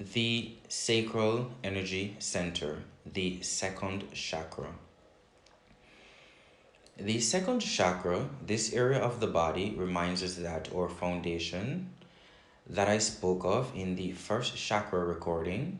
The sacral energy center, the second chakra. The second chakra, this area of the body, reminds us that our foundation that I spoke of in the first chakra recording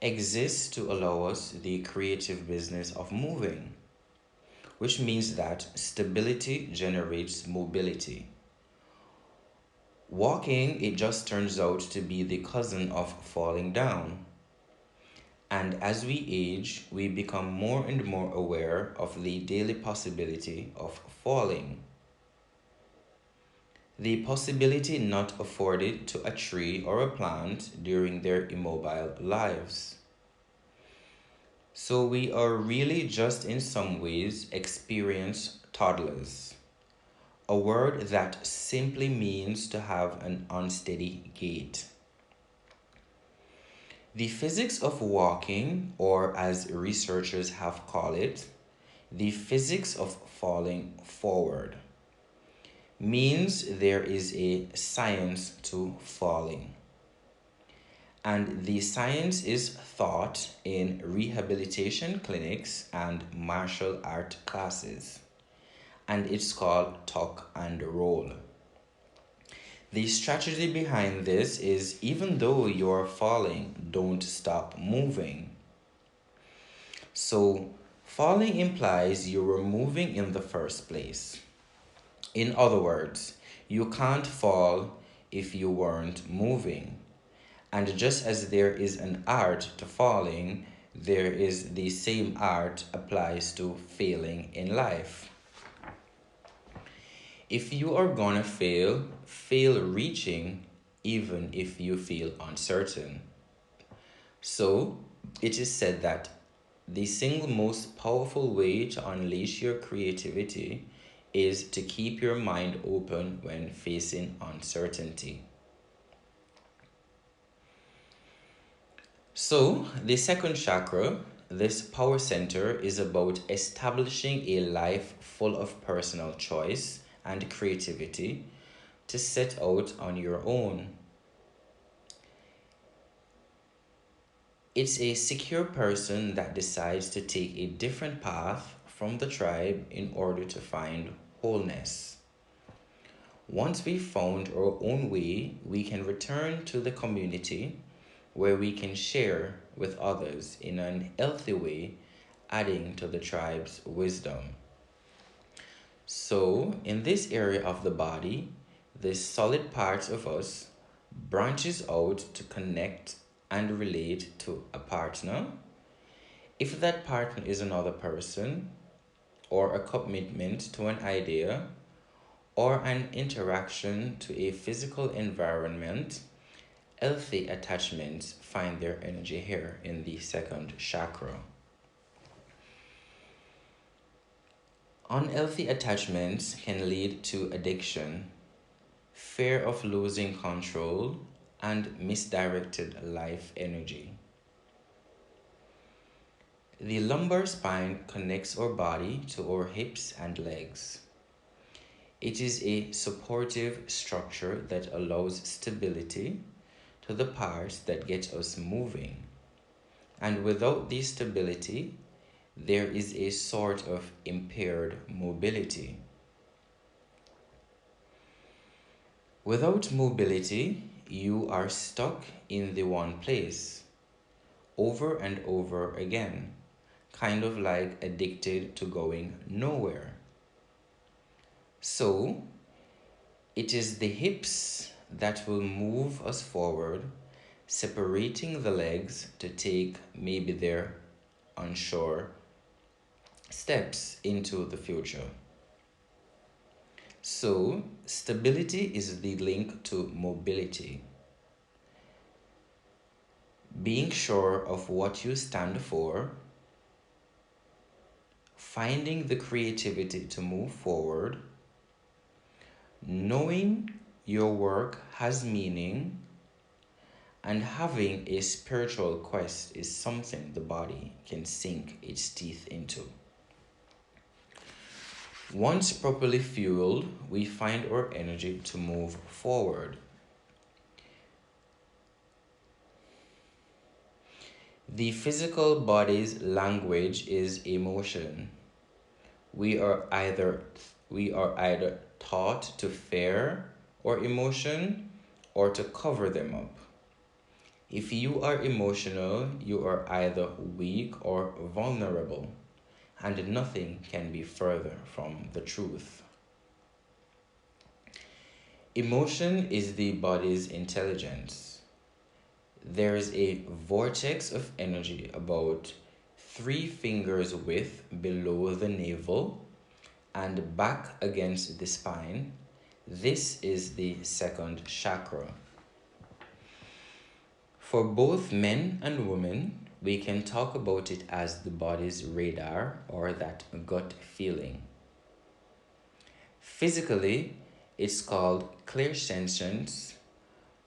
exists to allow us the creative business of moving, which means that stability generates mobility. Walking, it just turns out to be the cousin of falling down. And as we age, we become more and more aware of the daily possibility of falling. The possibility not afforded to a tree or a plant during their immobile lives. So we are really just in some ways experienced toddlers. A word that simply means to have an unsteady gait. The physics of walking, or as researchers have called it, the physics of falling forward, means there is a science to falling. And the science is taught in rehabilitation clinics and martial art classes. And it's called tuck and roll. The strategy behind this is even though you're falling, don't stop moving. So, falling implies you were moving in the first place. In other words, you can't fall if you weren't moving. And just as there is an art to falling, there is the same art applies to failing in life. If you are gonna fail, fail reaching even if you feel uncertain. So, it is said that the single most powerful way to unleash your creativity is to keep your mind open when facing uncertainty. So, the second chakra, this power center, is about establishing a life full of personal choice and creativity to set out on your own. It's a secure person that decides to take a different path from the tribe in order to find wholeness. Once we've found our own way, we can return to the community where we can share with others in an healthy way, adding to the tribe's wisdom. So, in this area of the body, the solid parts of us branches out to connect and relate to a partner. If that partner is another person, or a commitment to an idea, or an interaction to a physical environment, healthy attachments find their energy here in the second chakra. Unhealthy attachments can lead to addiction, fear of losing control, and misdirected life energy. The lumbar spine connects our body to our hips and legs. It is a supportive structure that allows stability to the parts that get us moving. And without this stability, there is a sort of impaired mobility. Without mobility, you are stuck in the one place over and over again, kind of like addicted to going nowhere. So, it is the hips that will move us forward, separating the legs to take maybe their unsure steps into the future. So, stability is the link to mobility. Being sure of what you stand for, finding the creativity to move forward, knowing your work has meaning, and having a spiritual quest is something the body can sink its teeth into. Once properly fueled, we find our energy to move forward. The physical body's language is emotion. We are either we are either taught to fear or emotion or to cover them up. If you are emotional, you are either weak or vulnerable, and nothing can be further from the truth. Emotion is the body's intelligence. There is a vortex of energy about 3 fingers width below the navel and back against the spine. This is the second chakra. For both men and women, we can talk about it as the body's radar or that gut feeling. Physically, it's called clairsentience,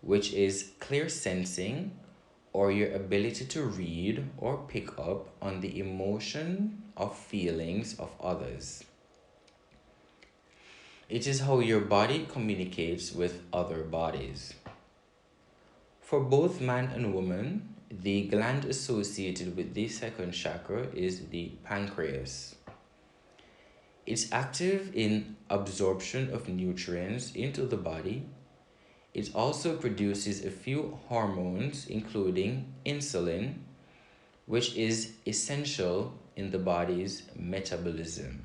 which is clear sensing or your ability to read or pick up on the emotion of feelings of others. It is how your body communicates with other bodies. For both man and woman, the gland associated with the second chakra is the pancreas. It's active in absorption of nutrients into the body. It also produces a few hormones, including insulin, which is essential in the body's metabolism.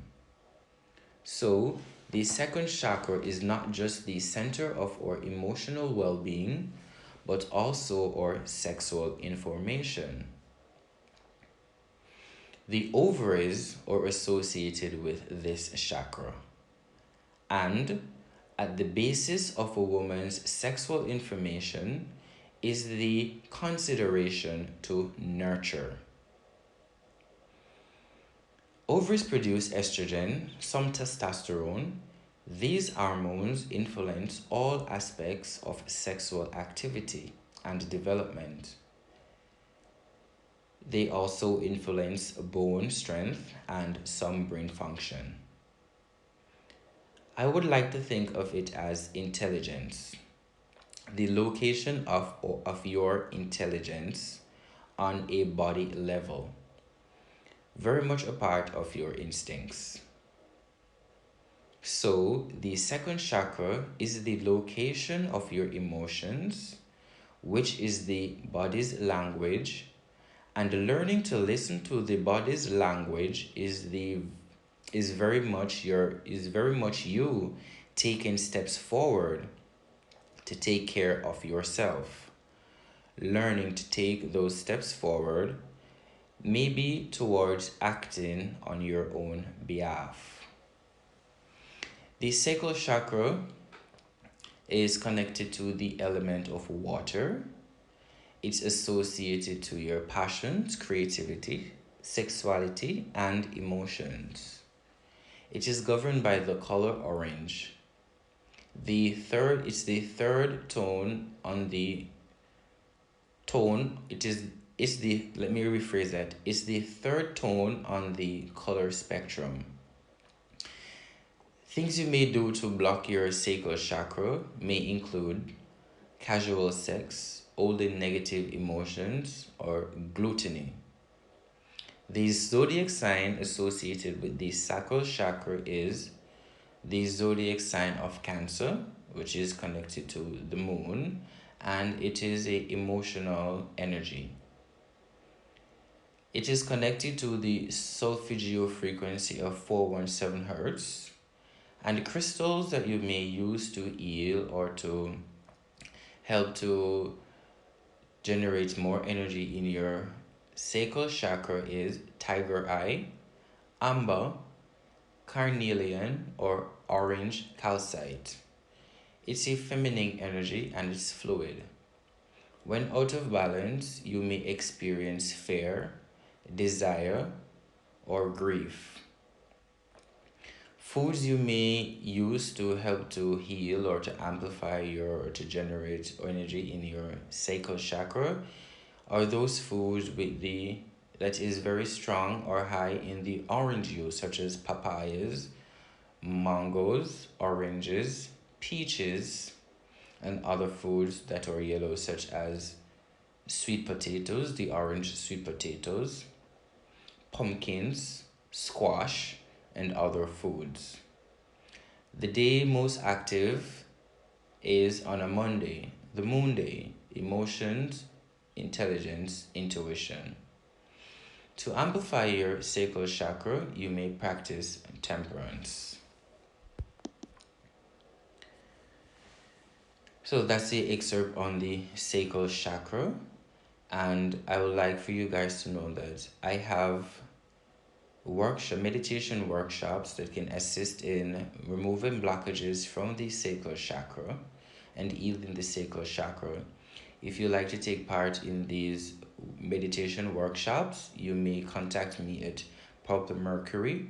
So, the second chakra is not just the center of our emotional well being, but also our sexual information. The ovaries are associated with this chakra, and at the basis of a woman's sexual information is the consideration to nurture. Ovaries produce estrogen, some testosterone. These hormones influence all aspects of sexual activity and development. They also influence bone strength and some brain function. I would like to think of it as intelligence, the location of your intelligence on a body level, very much a part of your instincts. So, the second chakra is the location of your emotions, which is the body's language, and learning to listen to the body's language is very much you taking steps forward to take care of yourself. Learning to take those steps forward, maybe towards acting on your own behalf. The sacral chakra is connected to the element of water. It's associated to your passions, creativity, sexuality, and emotions. It is governed by the color orange. It's the third tone on the tone. Let me rephrase that. It's the third tone on the color spectrum. Things you may do to block your sacral chakra may include casual sex, holding negative emotions, or gluttony. The zodiac sign associated with the sacral chakra is the zodiac sign of Cancer, which is connected to the moon, and it is a emotional energy. It is connected to the solfeggio frequency of 417 hertz, and crystals that you may use to heal or to help to generate more energy in your sacral chakra is tiger eye, amber, carnelian, or orange calcite. It's a feminine energy and it's fluid. When out of balance, you may experience fear, desire, or grief. Foods you may use to help to heal or to amplify to generate energy in your sacral chakra are those foods that is very strong or high in the orange juice, such as papayas, mangoes, oranges, peaches, and other foods that are yellow, such as sweet potatoes, the orange sweet potatoes, pumpkins, squash, and other foods. The day most active is on a Monday, the moon day, emotions, intelligence, intuition. To amplify your sacral chakra, you may practice temperance. So that's the excerpt on the sacral chakra. And I would like for you guys to know that I have meditation workshops that can assist in removing blockages from the sacral chakra and healing the sacral chakra. If you like to take part in these meditation workshops, you may contact me at purple mercury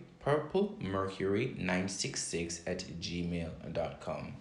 966 at gmail.com.